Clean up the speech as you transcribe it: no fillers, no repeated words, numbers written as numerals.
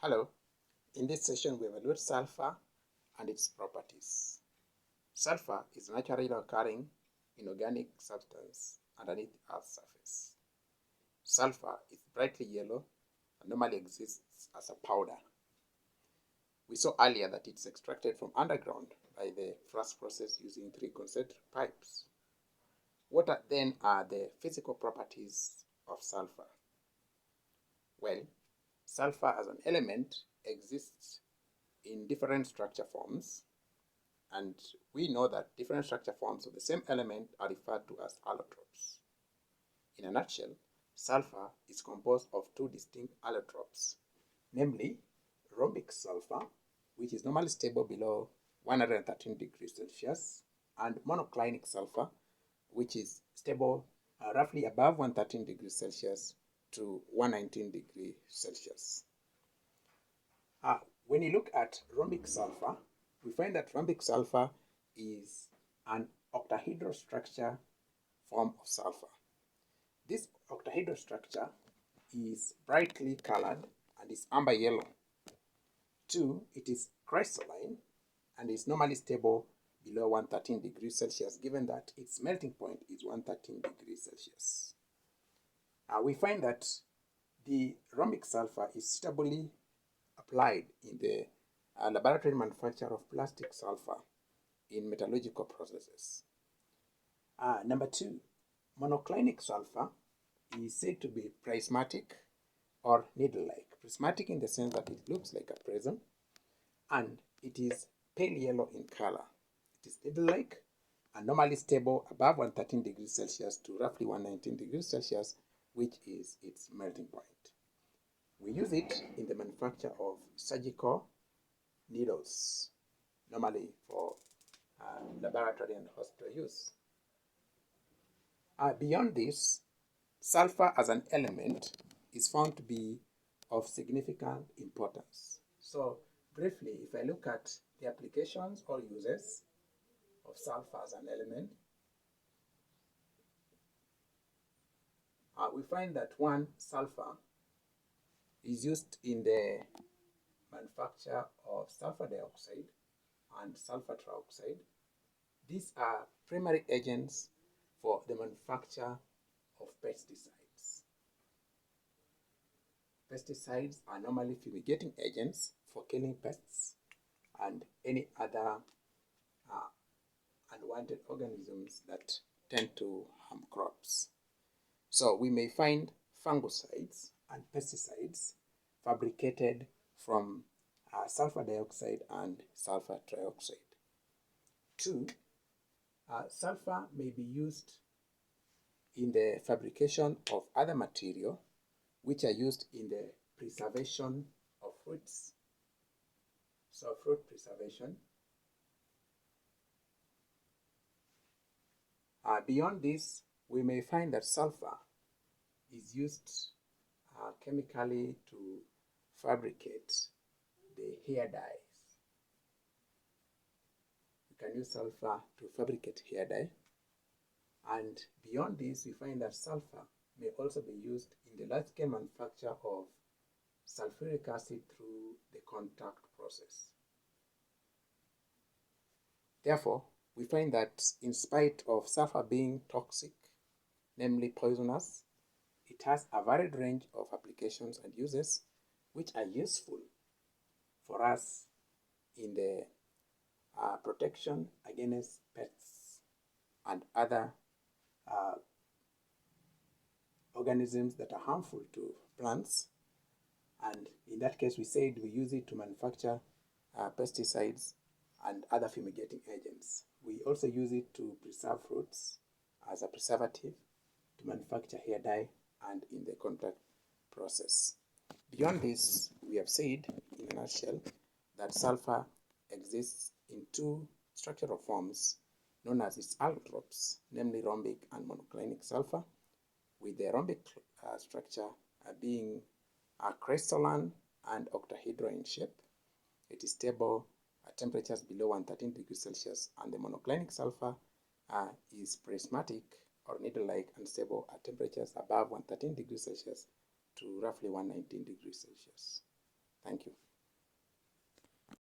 Hello, in this session we evaluate sulfur and its properties. Sulfur is naturally occurring inorganic substance underneath Earth's surface. Sulfur is brightly yellow and normally exists as a powder. We saw earlier that it's extracted from underground by the flash process using three concentric pipes. What then are the physical properties of sulfur? Well, sulfur as an element exists in different structure forms, and we know that different structure forms of the same element are referred to as allotropes. In a nutshell, sulfur is composed of two distinct allotropes, namely rhombic sulfur, which is normally stable below 113 degrees Celsius, and monoclinic sulfur, which is stable roughly above 113 degrees Celsius to 119 degrees Celsius. When you look at rhombic sulfur, we find that rhombic sulfur is an octahedral structure form of sulfur. This octahedral structure is brightly colored and is amber yellow. 2, it is crystalline and is normally stable below 113 degrees Celsius, given that its melting point is 113 degrees Celsius. We find that the rhombic sulfur is suitably applied in the laboratory manufacture of plastic sulfur in metallurgical processes. Number 2, monoclinic sulfur is said to be prismatic or needle-like. Prismatic in the sense that it looks like a prism, and it is pale yellow in color. It is needle-like and normally stable above 113 degrees Celsius to roughly 119 degrees Celsius, which is its melting point. We use it in the manufacture of surgical needles, normally for laboratory and hospital use. Beyond this, sulfur as an element is found to be of significant importance. So briefly, if I look at the applications or uses of sulfur as an element, we find that one, sulfur is used in the manufacture of sulfur dioxide and sulfur trioxide. These are primary agents for the manufacture of pesticides. Pesticides are normally fumigating agents for killing pests and any other unwanted organisms that tend to harm crops. So we may find fungicides and pesticides fabricated from sulfur dioxide and sulfur trioxide. 2, sulfur may be used in the fabrication of other material which are used in the preservation of fruits. So fruit preservation. Beyond this, we may find that sulfur is used chemically to fabricate the hair dyes. We can use sulfur to fabricate hair dye. And beyond this, we find that sulfur may also be used in the large-scale manufacture of sulfuric acid through the contact process. Therefore, we find that in spite of sulfur being toxic, namely poisonous, it has a varied range of applications and uses which are useful for us in the protection against pests and other organisms that are harmful to plants. And in that case, we said we use it to manufacture pesticides and other fumigating agents. We also use it to preserve fruits as a preservative, to manufacture hair dye, and in the contact process. Beyond this, we have said in a nutshell that sulfur exists in two structural forms known as its allotropes, namely rhombic and monoclinic sulfur, with the rhombic structure being crystalline and octahedral in shape. It is stable at temperatures below 113 degrees Celsius, and the monoclinic sulfur is prismatic or needle-like and stable at temperatures above 113 degrees Celsius to roughly 119 degrees Celsius.